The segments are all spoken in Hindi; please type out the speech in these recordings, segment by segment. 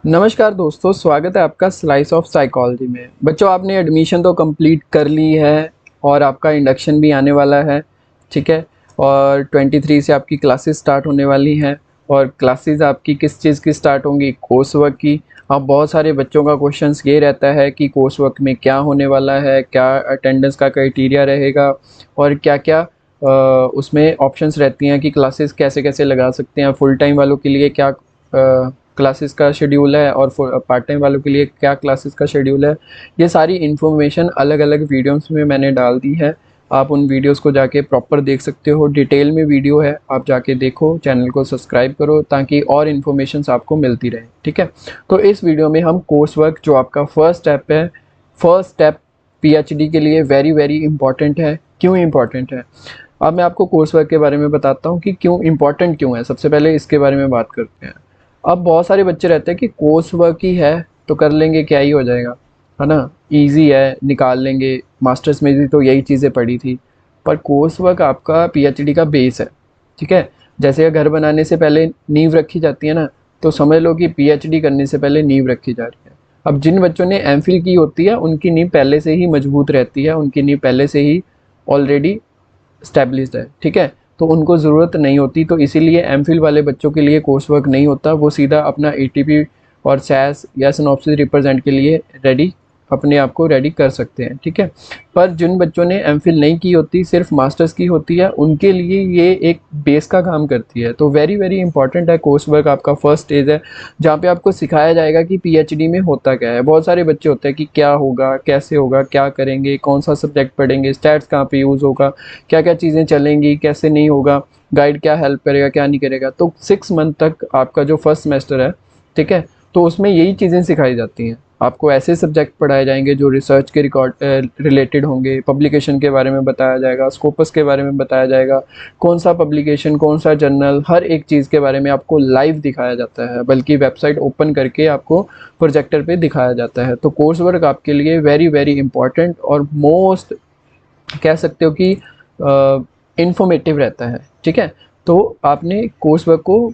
नमस्कार दोस्तों, स्वागत है आपका स्लाइस ऑफ साइकोलॉजी में। बच्चों, आपने एडमिशन तो कंप्लीट कर ली है और आपका इंडक्शन भी आने वाला है, ठीक है। और 23 से आपकी क्लासेस स्टार्ट होने वाली हैं। और क्लासेस आपकी किस चीज़ की स्टार्ट होंगी? कोर्स वर्क की। अब बहुत सारे बच्चों का क्वेश्चंस ये रहता है कि कोर्स वर्क में क्या होने वाला है, क्या अटेंडेंस का क्राइटेरिया रहेगा और क्या क्या उसमें ऑप्शंस रहती हैं कि क्लासेस कैसे कैसे लगा सकते हैं। फुल टाइम वालों के लिए क्या क्लासेस का शेड्यूल है और पार्ट टाइम वालों के लिए क्या क्लासेस का शेड्यूल है। ये सारी इन्फॉर्मेशन अलग अलग वीडियोस में मैंने डाल दी है। आप उन वीडियोस को जाके प्रॉपर देख सकते हो, डिटेल में वीडियो है, आप जाके देखो, चैनल को सब्सक्राइब करो ताकि और इन्फॉर्मेशन आपको मिलती रहे, ठीक है। तो इस वीडियो में हम कोर्स वर्क जो आपका फर्स्ट स्टेप है, फर्स्ट स्टेप पीएचडी के लिए वेरी वेरी इंपॉर्टेंट है। क्यों इंपॉर्टेंट है? अब मैं आपको कोर्स वर्क के बारे में बताता हूँ कि क्यों इंपॉर्टेंट क्यों है। सबसे पहले इसके बारे में बात करते हैं। अब बहुत सारे बच्चे रहते हैं कि कोर्स वर्क ही है तो कर लेंगे, क्या ही हो जाएगा, है ना, इजी है, निकाल लेंगे, मास्टर्स में भी तो यही चीज़ें पढ़ी थी। पर कोर्स वर्क आपका पीएचडी का बेस है, ठीक है। जैसे घर बनाने से पहले नींव रखी जाती है ना, तो समझ लो कि पीएचडी करने से पहले नींव रखी जा रही है। अब जिन बच्चों ने एमफिल की होती है उनकी नींव पहले से ही मजबूत रहती है, उनकी नींव पहले से ही ऑलरेडी स्टैब्लिश्ड है, ठीक है। तो उनको ज़रूरत नहीं होती, तो इसीलिए एमफिल वाले बच्चों के लिए कोर्स वर्क नहीं होता। वो सीधा अपना एटीपी और सैस या सिनॉप्सिस रिप्रेजेंट के लिए रेडी, अपने आप को रेडी कर सकते हैं, ठीक है। पर जिन बच्चों ने एमफिल नहीं की होती, सिर्फ मास्टर्स की होती है, उनके लिए ये एक बेस का काम करती है। तो वेरी वेरी इंपॉर्टेंट है कोर्स वर्क। आपका फर्स्ट स्टेज है जहाँ पे आपको सिखाया जाएगा कि पीएचडी में होता क्या है। बहुत सारे बच्चे होते हैं कि क्या होगा, कैसे होगा, क्या करेंगे, कौन सा सब्जेक्ट पढ़ेंगे, स्टैट्स कहाँ पे यूज़ होगा, क्या क्या चीज़ें चलेंगी, कैसे नहीं होगा, गाइड क्या हेल्प करेगा, क्या नहीं करेगा। तो 6 मंथ तक आपका जो फर्स्ट सेमेस्टर है, ठीक है, तो उसमें यही चीज़ें सिखाई जाती हैं। आपको ऐसे सब्जेक्ट पढ़ाए जाएंगे जो रिसर्च के रिकॉर्ड रिलेटेड होंगे, पब्लिकेशन के बारे में बताया जाएगा, स्कोपस के बारे में बताया जाएगा, कौन सा पब्लिकेशन, कौन सा जर्नल, हर एक चीज़ के बारे में आपको लाइव दिखाया जाता है, बल्कि वेबसाइट ओपन करके आपको प्रोजेक्टर पे दिखाया जाता है। तो कोर्स वर्क आपके लिए वेरी वेरी इंपॉर्टेंट और मोस्ट, कह सकते हो कि इंफॉर्मेटिव रहता है, ठीक है। तो आपने कोर्स वर्क को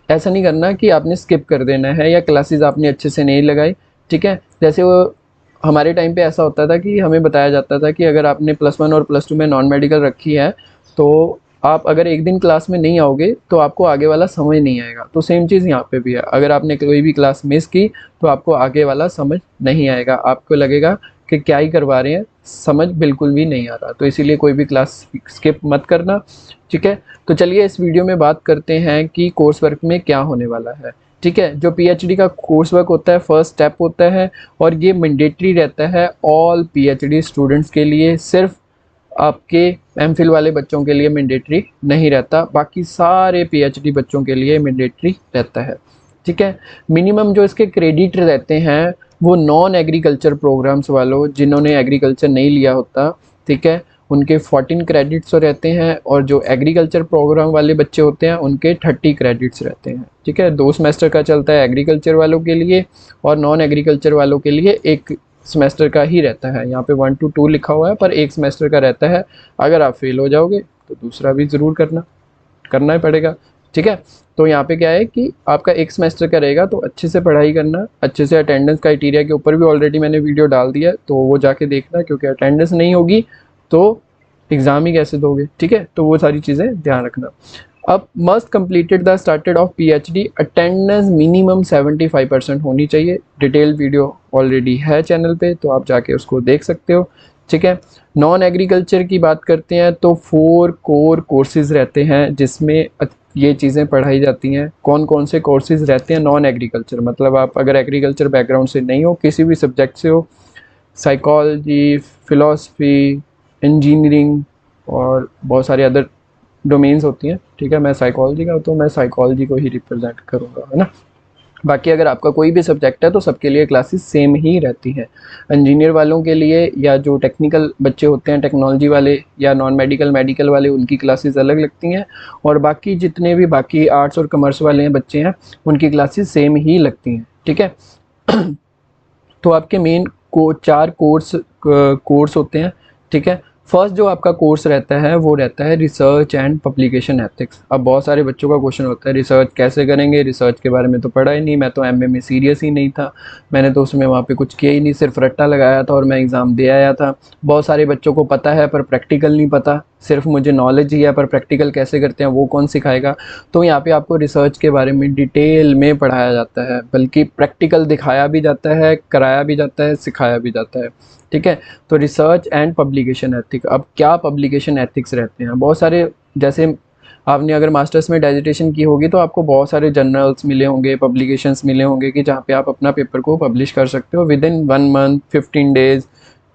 ऐसा नहीं करना कि आपने स्किप कर देना है या क्लासेस आपने अच्छे से नहीं लगाई, ठीक है। जैसे वो हमारे टाइम पे ऐसा होता था कि हमें बताया जाता था कि अगर आपने +1 और +2 में नॉन मेडिकल रखी है तो आप अगर एक दिन क्लास में नहीं आओगे तो आपको आगे वाला समझ नहीं आएगा। तो सेम चीज़ यहाँ पे भी है, अगर आपने कोई भी क्लास मिस की तो आपको आगे वाला समझ नहीं आएगा, आपको लगेगा कि क्या ही करवा रहे हैं, समझ बिल्कुल भी नहीं आ रहा। तो इसीलिए कोई भी क्लास स्किप मत करना, ठीक है। तो चलिए इस वीडियो में बात करते हैं कि कोर्स वर्क में क्या होने वाला है, ठीक है। जो पीएचडी का कोर्स वर्क होता है फर्स्ट स्टेप होता है और ये मैंडेटरी रहता है ऑल पीएचडी स्टूडेंट्स के लिए, सिर्फ आपके एमफिल वाले बच्चों के लिए मैंडेटरी नहीं रहता, बाकी सारे पीएचडी बच्चों के लिए मैंडेटरी रहता है, ठीक है। मिनिमम जो इसके क्रेडिट रहते हैं वो नॉन एग्रीकल्चर प्रोग्राम्स वालों, जिन्होंने एग्रीकल्चर नहीं लिया होता, ठीक है, उनके 14 क्रेडिट्स रहते हैं और जो एग्रीकल्चर प्रोग्राम वाले बच्चे होते हैं उनके 30 क्रेडिट्स रहते हैं, ठीक है। 2 सेमेस्टर का चलता है एग्रीकल्चर वालों के लिए और नॉन एग्रीकल्चर वालों के लिए 1 सेमेस्टर का ही रहता है। यहाँ पे 1 to 2 लिखा हुआ है पर 1 सेमेस्टर का रहता है। अगर आप फेल हो जाओगे तो दूसरा भी ज़रूर करना ही पड़ेगा, ठीक है। तो यहाँ पे क्या है कि आपका 1 सेमेस्टर का रहेगा, तो अच्छे से पढ़ाई करना, अच्छे से अटेंडेंस क्राइटेरिया के ऊपर भी ऑलरेडी मैंने वीडियो डाल दिया है, तो वो जाके देखना, क्योंकि अटेंडेंस नहीं होगी तो एग्ज़ाम ही कैसे दोगे, ठीक है। तो वो सारी चीज़ें ध्यान रखना। अब must completed the started off PhD, attendance minimum 75% होनी चाहिए। डिटेल वीडियो ऑलरेडी है चैनल पे, तो आप जाके उसको देख सकते हो, ठीक है। नॉन एग्रीकल्चर की बात करते हैं तो 4 कोर कोर्सेज रहते हैं जिसमें ये चीज़ें पढ़ाई जाती हैं। कौन कौन से कोर्सेज रहते हैं नॉन एग्रीकल्चर, मतलब आप अगर एग्रीकल्चर बैकग्राउंड से नहीं हो, किसी भी सब्जेक्ट से हो, साइकोलॉजी, फ़िलासफ़ी, इंजीनियरिंग और बहुत सारे अदर डोमेन्स होती हैं, ठीक है। मैं साइकोलॉजी का हूँ तो मैं साइकोलॉजी को ही रिप्रेजेंट करूँगा, है ना। बाकी अगर आपका कोई भी सब्जेक्ट है तो सबके लिए क्लासेस सेम ही रहती हैं। इंजीनियर वालों के लिए या जो टेक्निकल बच्चे होते हैं, टेक्नोलॉजी वाले या नॉन मेडिकल मेडिकल वाले, उनकी क्लासेस अलग लगती हैं। और बाकी जितने भी बाकी आर्ट्स और कॉमर्स वाले हैं बच्चे हैं, उनकी क्लासेस सेम ही लगती हैं, ठीक है। तो आपके मेन को 4 कोर्स होते हैं, ठीक है। फर्स्ट जो आपका कोर्स रहता है वो रहता है रिसर्च एंड पब्लिकेशन एथिक्स। अब बहुत सारे बच्चों का क्वेश्चन होता है रिसर्च कैसे करेंगे, रिसर्च के बारे में तो पढ़ा ही नहीं, मैं तो एमए में सीरियस ही नहीं था, मैंने तो उसमें वहाँ पे कुछ किया ही नहीं, सिर्फ रट्टा लगाया था और मैं एग्ज़ाम दे आया था। बहुत सारे बच्चों को पता है पर प्रैक्टिकल नहीं पता, सिर्फ मुझे नॉलेज ही है पर प्रैक्टिकल कैसे करते हैं वो कौन सिखाएगा। तो यहाँ पे आपको रिसर्च के बारे में डिटेल में पढ़ाया जाता है, बल्कि प्रैक्टिकल दिखाया भी जाता है, कराया भी जाता है, सिखाया भी जाता है। ठीक है, तो रिसर्च एंड पब्लिकेशन एथिक्स। अब क्या पब्लिकेशन एथिक्स रहते हैं, बहुत सारे, जैसे आपने अगर मास्टर्स में डाइजेटेशन की होगी तो आपको बहुत सारे जर्नल्स मिले होंगे, पब्लिकेशंस मिले होंगे कि जहाँ पे आप अपना पेपर को पब्लिश कर सकते हो with in 1 month, 15 days,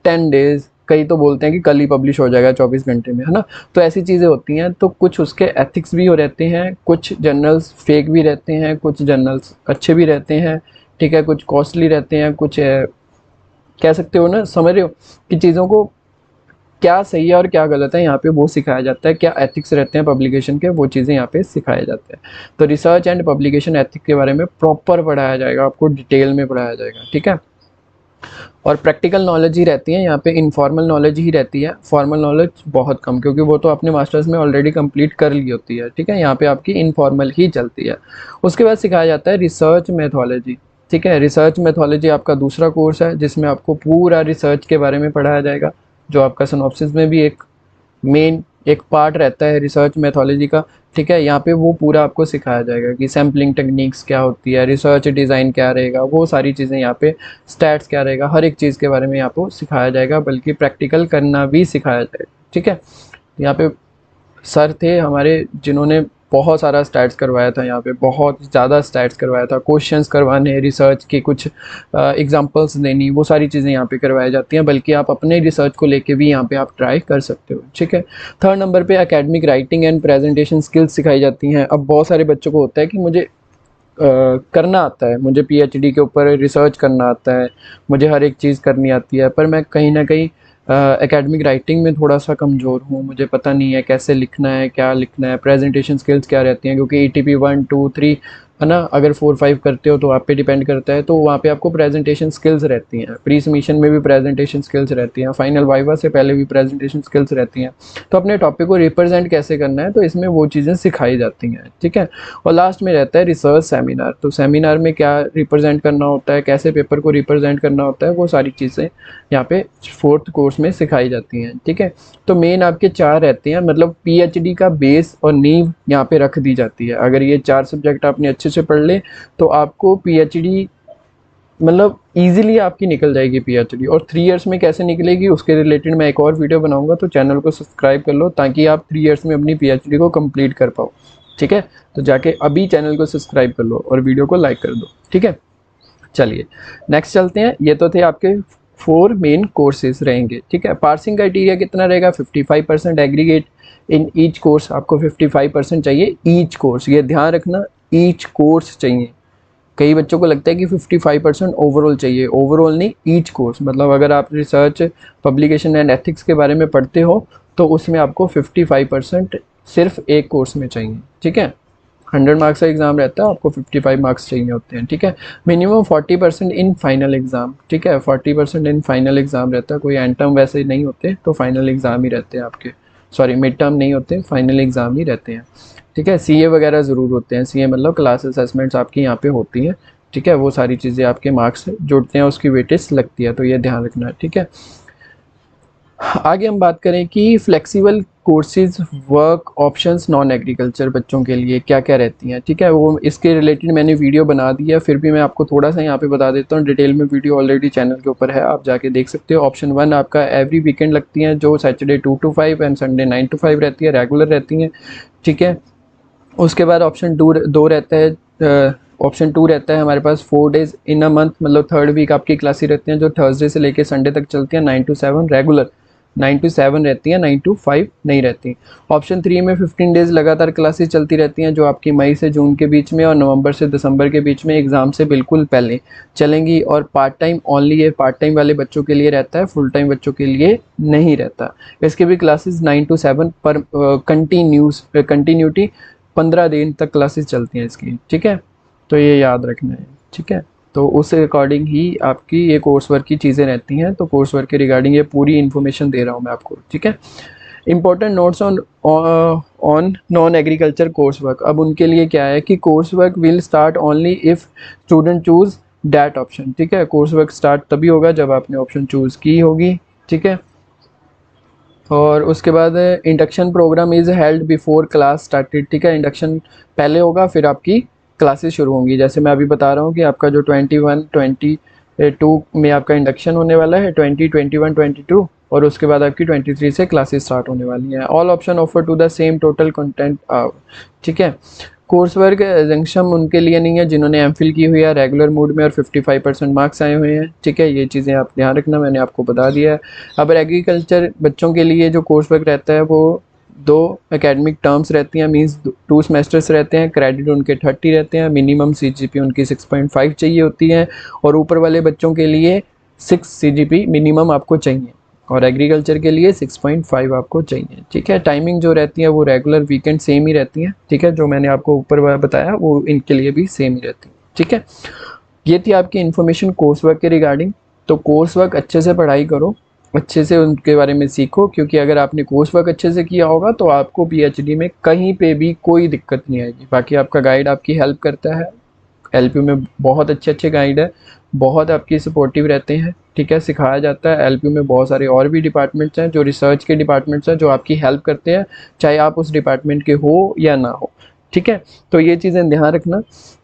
10 days, कई तो बोलते हैं कि कल ही पब्लिश हो जाएगा 24 घंटे में, है ना। तो ऐसी चीज़ें होती हैं। तो कुछ उसके एथिक्स भी हो रहते हैं, कुछ जर्नल्स फेक भी रहते हैं, कुछ जर्नल्स अच्छे भी रहते हैं। ठीक है, कुछ कॉस्टली रहते हैं, कुछ कह सकते हो ना, समझ रहे हो कि चीज़ों को क्या सही है और क्या गलत है, यहाँ पे वो सिखाया जाता है। क्या एथिक्स रहते हैं पब्लिकेशन के, वो चीज़ें यहाँ पे सिखाए जाते हैं। तो रिसर्च एंड पब्लिकेशन एथिक्स के बारे में प्रॉपर पढ़ाया जाएगा, आपको डिटेल में पढ़ाया जाएगा। ठीक है, और प्रैक्टिकल नॉलेज ही रहती है यहाँ पे, इनफॉर्मल नॉलेज ही रहती है, फॉर्मल नॉलेज बहुत कम, क्योंकि वो तो आपने मास्टर्स में ऑलरेडी कंप्लीट कर ली होती है। ठीक है, यहाँ पे आपकी इनफॉर्मल ही चलती है। उसके बाद सिखाया जाता है रिसर्च मेथोलॉजी। ठीक है, रिसर्च मेथोलॉजी आपका दूसरा कोर्स है जिसमें आपको पूरा रिसर्च के बारे में पढ़ाया जाएगा, जो आपका सिनॉप्सिस में भी एक मेन एक पार्ट रहता है रिसर्च मेथोलॉजी का। ठीक है, यहाँ पे वो पूरा आपको सिखाया जाएगा कि सैम्पलिंग टेक्निक्स क्या होती है, रिसर्च डिज़ाइन क्या रहेगा, वो सारी चीज़ें यहाँ पे, स्टैट्स क्या रहेगा, हर एक चीज़ के बारे में यहाँ पे सिखाया जाएगा, बल्कि प्रैक्टिकल करना भी सिखाया जाएगा। ठीक है, यहाँ पे सर थे हमारे जिन्होंने बहुत सारा स्टैट्स करवाया था, यहाँ पे बहुत ज़्यादा स्टैट्स करवाया था, क्वेश्चंस करवाने, रिसर्च के कुछ एग्जांपल्स देनी, वो सारी चीज़ें यहाँ पे करवाई जाती हैं, बल्कि आप अपने रिसर्च को लेके भी यहाँ पे आप ट्राई कर सकते हो। ठीक है, थर्ड नंबर पे academic writing and presentation skills सिखाई जाती हैं। अब बहुत सारे बच्चों को होता है कि मुझे करना आता है, मुझे पीएचडी के ऊपर रिसर्च करना आता है, मुझे हर एक चीज़ करनी आती है, पर मैं कहीं ना कहीं एकेडमिक राइटिंग में थोड़ा सा कमज़ोर हूँ, मुझे पता नहीं है कैसे लिखना है, क्या लिखना है, प्रेजेंटेशन स्किल्स क्या रहती हैं, क्योंकि ईटीपी 1, 2, 3 है ना, अगर 4, 5 करते हो तो आप पे डिपेंड करता है, तो वहाँ पे आपको प्रेजेंटेशन स्किल्स रहती हैं, प्री सबमिशन में भी प्रेजेंटेशन स्किल्स रहती हैं, फाइनल वाइवा से पहले भी प्रेजेंटेशन स्किल्स रहती हैं। तो अपने टॉपिक को रिप्रेजेंट कैसे करना है, तो इसमें वो चीज़ें सिखाई जाती हैं। ठीक है, और लास्ट में रहता है रिसर्च सेमिनार। तो सेमिनार में क्या रिप्रेजेंट करना होता है, कैसे पेपर को रिप्रेजेंट करना होता है, वो सारी चीज़ें यहाँ पे फोर्थ कोर्स में सिखाई जाती हैं। ठीक है, तो मेन आपके 4 रहते हैं, मतलब पीएचडी का बेस और नींव यहाँ पे रख दी जाती है। अगर ये 4 सब्जेक्ट आपने अच्छे से पढ़ ले तो आपको पीएचडी मतलब इजीली आपकी निकल जाएगी पीएचडी। और 3 इयर्स में कैसे निकलेगी उसके रिलेटेड मैं एक और वीडियो बनाऊंगा, तो चैनल को सब्सक्राइब कर लो ताकि आप 3 इयर्स में अपनी पीएचडी को कंप्लीट कर पाओ। ठीक है, तो जाके अभी चैनल को सब्सक्राइब कर लो और वीडियो को लाइक कर दो। ठीक है, चलिए नेक्स्ट चलते हैं। ये तो थे आपके 4 मेन कोर्सेज रहेंगे। ठीक है, पासिंग क्राइटेरिया कितना रहेगा, 55% एग्रीगेट इन ईच कोर्स, आपको 55% चाहिए ईच कोर्स, ये ध्यान रखना, ईच कोर्स चाहिए। कई बच्चों को लगता है कि 55% ओवरऑल चाहिए, ओवरऑल नहीं, ईच कोर्स। मतलब अगर आप रिसर्च पब्लिकेशन एंड एथिक्स के बारे में पढ़ते हो तो उसमें आपको 55% सिर्फ एक कोर्स में चाहिए। ठीक है, 100 मार्क्स का एग्जाम रहता है, आपको 55 मार्क्स चाहिए होते हैं। ठीक है, मिनिमम 40% इन फाइनल एग्जाम। ठीक है, 40% इन फाइनल एग्जाम रहता है, कोई एंड टर्म वैसे नहीं होते, तो फाइनल एग्जाम ही रहते हैं आपके, सॉरी मिड टर्म नहीं होते, फाइनल एग्जाम ही रहते हैं। ठीक है, सीए वगैरह ज़रूर होते हैं, सीए मतलब क्लास असेसमेंट्स आपकी यहाँ पे होती हैं। ठीक है, वो सारी चीज़ें आपके मार्क्स जुड़ते हैं, उसकी वेटेज लगती है, तो ये ध्यान रखना है। ठीक है, आगे हम बात करें कि flexible courses, work options non agriculture बच्चों के लिए क्या क्या रहती हैं। ठीक है, वो इसके रिलेटेड मैंने वीडियो बना दी है, फिर भी मैं आपको थोड़ा सा यहाँ पे बता देता हूँ, डिटेल में वीडियो ऑलरेडी चैनल के ऊपर है, आप जाके देख सकते हो। ऑप्शन 1 आपका एवरी वीकेंड लगती हैं, जो Saturday 2 to 5 and Sunday 9 to 5 रहती है, रेगुलर रहती हैं। ठीक है, उसके बाद ऑप्शन 2 रहता है, ऑप्शन 2 रहता है हमारे पास 4 डेज इन अ मंथ, मतलब थर्ड वीक आपकी क्लासेस रहती हैं, जो थर्सडे से लेके संडे तक चलती हैं, 9 to 7 रेगुलर, 9 to 7 रहती हैं, 9 to 5 नहीं रहती। ऑप्शन 3 में 15 डेज लगातार क्लासेस चलती रहती हैं, जो आपकी मई से जून के बीच में और नवंबर से दिसंबर के बीच में एग्जाम से बिल्कुल पहले चलेंगी। और पार्ट टाइम ओनली, ये पार्ट टाइम वाले बच्चों के लिए रहता है, फुल टाइम बच्चों के लिए नहीं रहता। इसके भी क्लासेस 9 to 7 पर कंटिन्यूटी 15 दिन तक क्लासेस चलती हैं इसकी। ठीक है, तो ये याद रखना है। ठीक है, तो उस अकॉर्डिंग ही आपकी ये कोर्स वर्क की चीज़ें रहती हैं। तो कोर्स वर्क के रिगार्डिंग ये पूरी इन्फॉर्मेशन दे रहा हूँ मैं आपको, ठीक है। Important notes on non agriculture course work. अब उनके लिए क्या है कि course work will start only if student choose that option, ठीक है। कोर्स वर्क स्टार्ट तभी होगा जब आपने ऑप्शन चूज़ की होगी, ठीक है। और उसके बाद induction programme is held before class started, ठीक है। इंडक्शन पहले होगा, फिर आपकी क्लासेस शुरू होंगी। जैसे मैं अभी बता रहा हूँ कि आपका जो 21, 22 में आपका इंडक्शन होने वाला है, 20, 21, 22, और उसके बाद आपकी 23 से क्लासेस स्टार्ट होने वाली हैं। All option offer to the same total content, ठीक है। कोर्स वर्क एग्जाम उनके लिए नहीं है जिन्होंने एमफिल की हुई है रेगुलर मोड में और 55% मार्क्स आए हुए हैं, ठीक है। ये चीज़ें आप ध्यान रखना, मैंने आपको बता दिया है। अब एग्रीकल्चर बच्चों के लिए जो कोर्स वर्क रहता है वो 2 एकेडमिक टर्म्स रहती हैं, मींस 2 सेमेस्टर्स रहते हैं, क्रेडिट उनके 30 रहते हैं, मिनिमम सीजीपी उनकी 6.5 चाहिए होती है, और ऊपर वाले बच्चों के लिए 6 सीजीपी मिनिमम आपको चाहिए, और एग्रीकल्चर के लिए 6.5 आपको चाहिए, ठीक है। टाइमिंग जो रहती है वो रेगुलर वीकेंड सेम ही रहती है, ठीक है। जो मैंने आपको ऊपर बताया वो इनके लिए भी सेम ही रहती है, ठीक है। ये थी आपकी इन्फॉर्मेशन कोर्स वर्क के रिगार्डिंग। तो कोर्स वर्क अच्छे से पढ़ाई करो, अच्छे से उनके बारे में सीखो, क्योंकि अगर आपने कोर्स वर्क अच्छे से किया होगा तो आपको पीएचडी में कहीं पे भी कोई दिक्कत नहीं आएगी। बाकी आपका गाइड आपकी हेल्प करता है, एलपीयू में बहुत अच्छे अच्छे गाइड है, बहुत आपकी सपोर्टिव रहते हैं, ठीक है। सिखाया जाता है। एलपीयू में बहुत सारे और भी डिपार्टमेंट्स हैं जो रिसर्च के डिपार्टमेंट्स हैं जो आपकी हेल्प करते हैं, चाहे आप उस डिपार्टमेंट के हो या ना हो, ठीक है। तो ये चीज़ें ध्यान रखना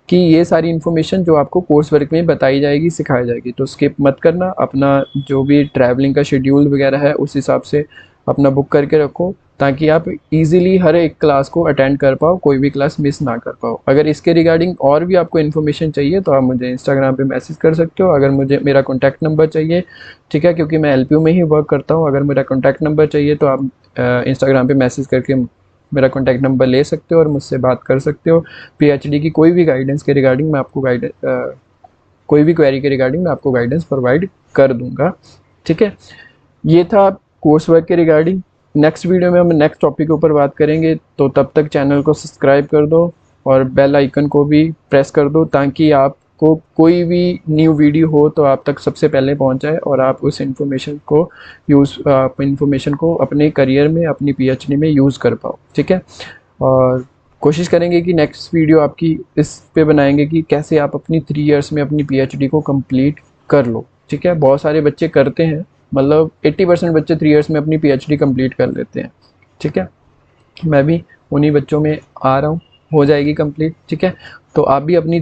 कि ये सारी इन्फॉर्मेशन जो आपको कोर्स वर्क में बताई जाएगी, सिखाई जाएगी, तो स्किप मत करना। अपना जो भी ट्रैवलिंग का शेड्यूल वगैरह है उस हिसाब से अपना बुक करके रखो, ताकि आप इजीली हर एक क्लास को अटेंड कर पाओ, कोई भी क्लास मिस ना कर पाओ। अगर इसके रिगार्डिंग और भी आपको इन्फॉर्मेशन चाहिए तो आप मुझे इंस्टाग्राम पे मैसेज कर सकते हो। अगर मुझे मेरा कॉन्टैक्ट नंबर चाहिए, ठीक है, क्योंकि मैं एलपीयू में ही वर्क करता हूँ, अगर मेरा कॉन्टैक्ट नंबर चाहिए तो आप इंस्टाग्राम पे मैसेज करके मेरा कॉन्टैक्ट नंबर ले सकते हो और मुझसे बात कर सकते हो। पीएचडी की कोई भी गाइडेंस के रिगार्डिंग मैं आपको कोई भी क्वेरी के रिगार्डिंग मैं आपको गाइडेंस प्रोवाइड कर दूंगा, ठीक है। ये था कोर्स वर्क के रिगार्डिंग। नेक्स्ट वीडियो में हम नेक्स्ट टॉपिक के ऊपर बात करेंगे, तो तब तक चैनल को सब्सक्राइब कर दो और बेल आइकन को भी प्रेस कर दो, ताकि आपको कोई भी न्यू वीडियो हो तो आप तक सबसे पहले पहुंच जाए और आप उस इन्फॉर्मेशन को अपने करियर में, अपनी पीएचडी में यूज़ कर पाओ, ठीक है। और कोशिश करेंगे कि नेक्स्ट वीडियो आपकी इस पे बनाएंगे कि कैसे आप अपनी 3 इयर्स में अपनी पीएचडी को कंप्लीट कर लो, ठीक है। बहुत सारे बच्चे करते हैं, मतलब 80% बच्चे 3 इयर्स में अपनी पीएचडी कंप्लीट कर लेते हैं, ठीक है। मैं भी उन्हीं बच्चों में आ रहा हूँ, हो जाएगी कंप्लीट, ठीक है। तो आप भी अपनी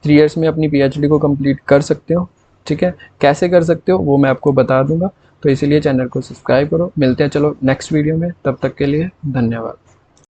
3 इयर्स में अपनी पीएचडी को कंप्लीट कर सकते हो, ठीक है। कैसे कर सकते हो वो मैं आपको बता दूंगा, तो इसीलिए चैनल को सब्सक्राइब करो। मिलते हैं चलो नेक्स्ट वीडियो में, तब तक के लिए धन्यवाद।